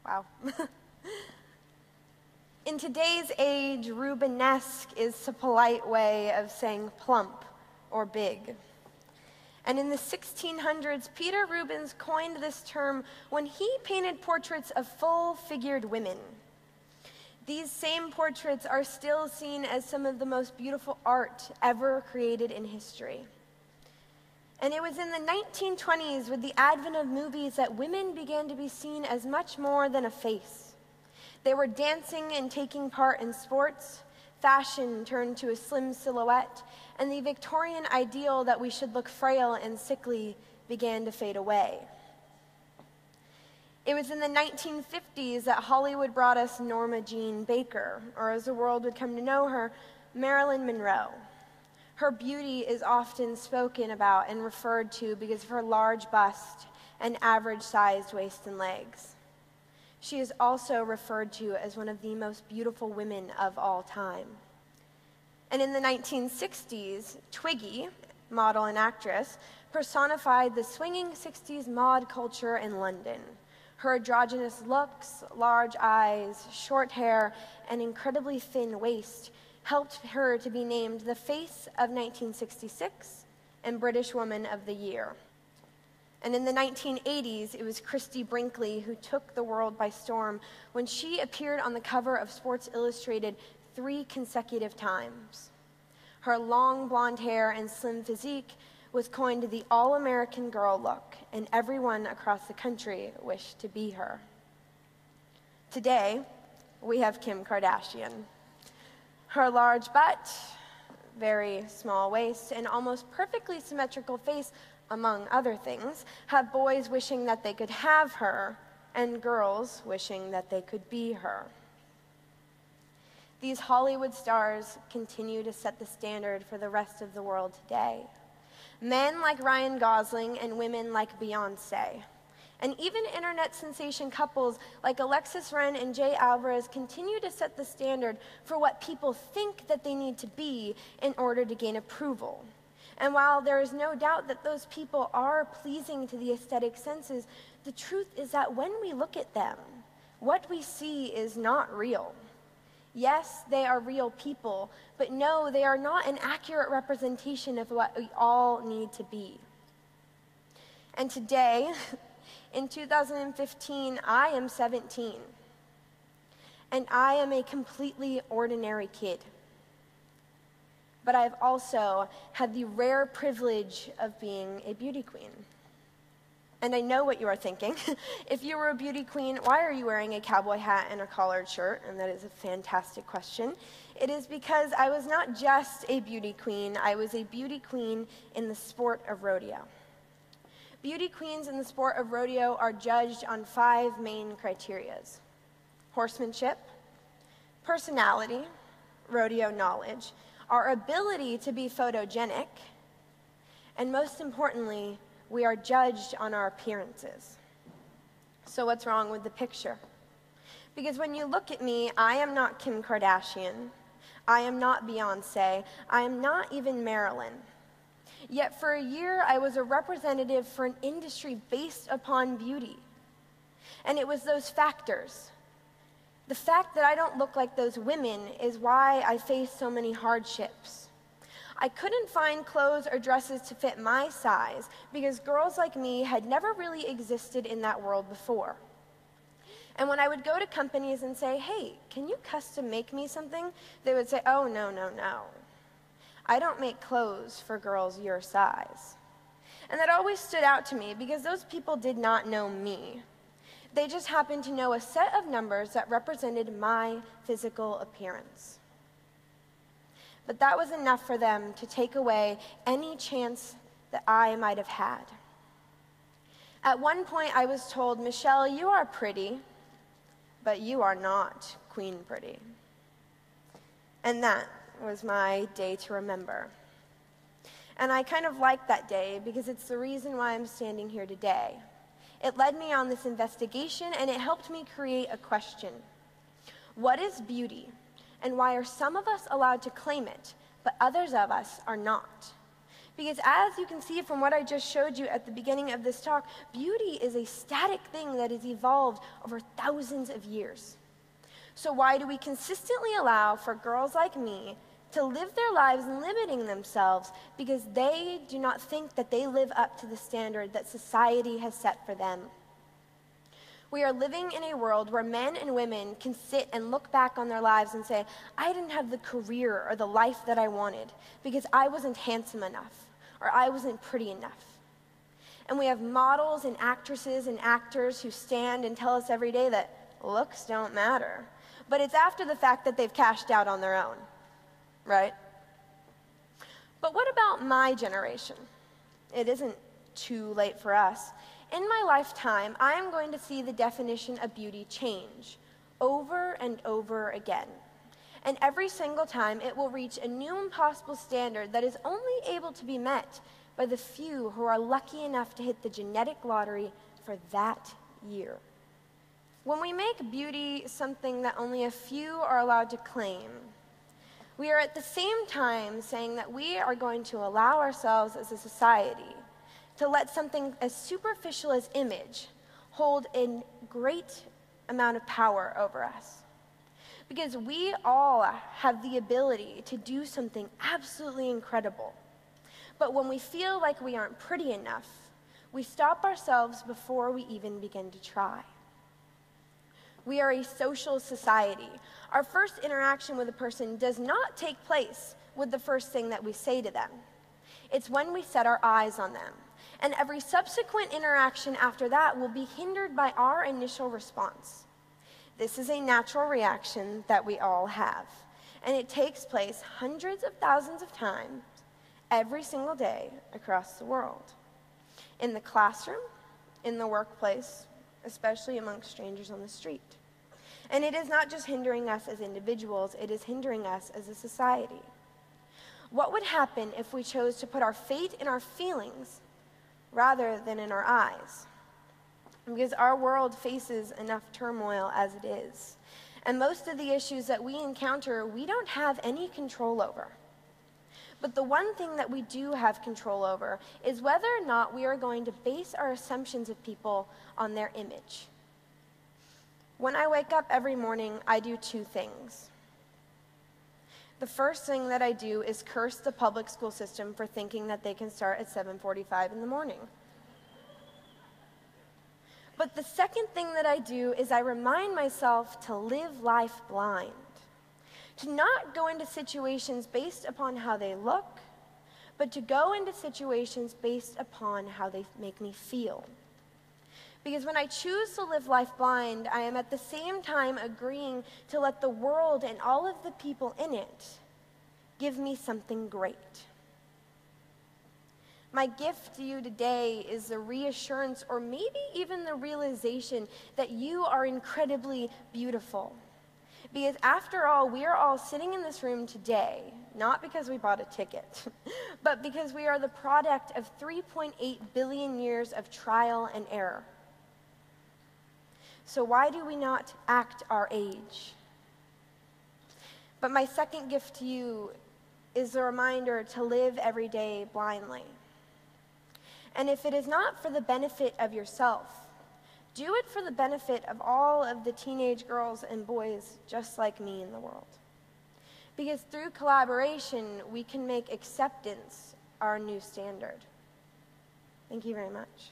Wow. In today's age, Rubenesque is a polite way of saying plump or big. And in the 1600s, Peter Rubens coined this term when he painted portraits of full-figured women. These same portraits are still seen as some of the most beautiful art ever created in history. And it was in the 1920s, with the advent of movies, that women began to be seen as much more than a face. They were dancing and taking part in sports, fashion turned to a slim silhouette, and the Victorian ideal that we should look frail and sickly began to fade away. It was in the 1950s that Hollywood brought us Norma Jean Baker, or as the world would come to know her, Marilyn Monroe. Her beauty is often spoken about and referred to because of her large bust and average-sized waist and legs. She is also referred to as one of the most beautiful women of all time. And in the 1960s, Twiggy, model and actress, personified the swinging 60s mod culture in London. Her androgynous looks, large eyes, short hair, and incredibly thin waist helped her to be named the Face of 1966 and British Woman of the Year. And in the 1980s, it was Christie Brinkley who took the world by storm when she appeared on the cover of Sports Illustrated 3 consecutive times. Her long blonde hair and slim physique was coined the all-American girl look, and everyone across the country wished to be her. Today, we have Kim Kardashian. Her large butt, very small waist, and almost perfectly symmetrical face, among other things, have boys wishing that they could have her, and girls wishing that they could be her. These Hollywood stars continue to set the standard for the rest of the world today. Men like Ryan Gosling and women like Beyoncé. And even internet sensation couples like Alexis Ren and Jay Alvarez continue to set the standard for what people think that they need to be in order to gain approval. And while there is no doubt that those people are pleasing to the aesthetic senses, the truth is that when we look at them, what we see is not real. Yes, they are real people, but no, they are not an accurate representation of what we all need to be. And today, in 2015, I am 17, and I am a completely ordinary kid. But I've also had the rare privilege of being a beauty queen. And I know what you are thinking. If you were a beauty queen, why are you wearing a cowboy hat and a collared shirt? And that is a fantastic question. It is because I was not just a beauty queen, I was a beauty queen in the sport of rodeo. Beauty queens in the sport of rodeo are judged on 5 main criteria: horsemanship, personality, rodeo knowledge, our ability to be photogenic, and most importantly, we are judged on our appearances. So what's wrong with the picture? Because when you look at me, I am not Kim Kardashian, I am not Beyoncé, I am not even Marilyn. Yet for a year, I was a representative for an industry based upon beauty. And it was those factors. The fact that I don't look like those women is why I face so many hardships. I couldn't find clothes or dresses to fit my size because girls like me had never really existed in that world before. And when I would go to companies and say, hey, can you custom make me something? They would say, oh, no, no, no. I don't make clothes for girls your size. And that always stood out to me because those people did not know me. They just happened to know a set of numbers that represented my physical appearance. But that was enough for them to take away any chance that I might have had. At one point, I was told, Michelle, you are pretty, but you are not queen pretty. And that was my day to remember. And I kind of liked that day because it's the reason why I'm standing here today. It led me on this investigation, and it helped me create a question. What is beauty, and why are some of us allowed to claim it, but others of us are not. Because as you can see from what I just showed you at the beginning of this talk, beauty is a static thing that has evolved over thousands of years. So why do we consistently allow for girls like me to live their lives limiting themselves because they do not think that they live up to the standard that society has set for them? We are living in a world where men and women can sit and look back on their lives and say, I didn't have the career or the life that I wanted because I wasn't handsome enough or I wasn't pretty enough. And we have models and actresses and actors who stand and tell us every day that looks don't matter. But it's after the fact that they've cashed out on their own, right? But what about my generation? It isn't too late for us. In my lifetime, I am going to see the definition of beauty change over and over again. And every single time, it will reach a new impossible standard that is only able to be met by the few who are lucky enough to hit the genetic lottery for that year. When we make beauty something that only a few are allowed to claim, we are at the same time saying that we are going to allow ourselves as a society to let something as superficial as image hold a great amount of power over us. Because we all have the ability to do something absolutely incredible. But when we feel like we aren't pretty enough, we stop ourselves before we even begin to try. We are a social society. Our first interaction with a person does not take place with the first thing that we say to them. It's when we set our eyes on them. And every subsequent interaction after that will be hindered by our initial response. This is a natural reaction that we all have. And it takes place hundreds of thousands of times every single day across the world. In the classroom, in the workplace, especially amongst strangers on the street. And it is not just hindering us as individuals, it is hindering us as a society. What would happen if we chose to put our fate in our feelings rather than in our eyes? Because our world faces enough turmoil as it is. And most of the issues that we encounter, we don't have any control over. But the one thing that we do have control over is whether or not we are going to base our assumptions of people on their image. When I wake up every morning, I do two things. The first thing that I do is curse the public school system for thinking that they can start at 7:45 in the morning. But the second thing that I do is I remind myself to live life blind, to not go into situations based upon how they look, but to go into situations based upon how they make me feel. Because when I choose to live life blind, I am at the same time agreeing to let the world and all of the people in it give me something great. My gift to you today is the reassurance, or maybe even the realization, that you are incredibly beautiful. Because after all, we are all sitting in this room today, not because we bought a ticket, but because we are the product of 3.8 billion years of trial and error. So why do we not act our age? But my second gift to you is the reminder to live every day blindly. And if it is not for the benefit of yourself, do it for the benefit of all of the teenage girls and boys just like me in the world. Because through collaboration, we can make acceptance our new standard. Thank you very much.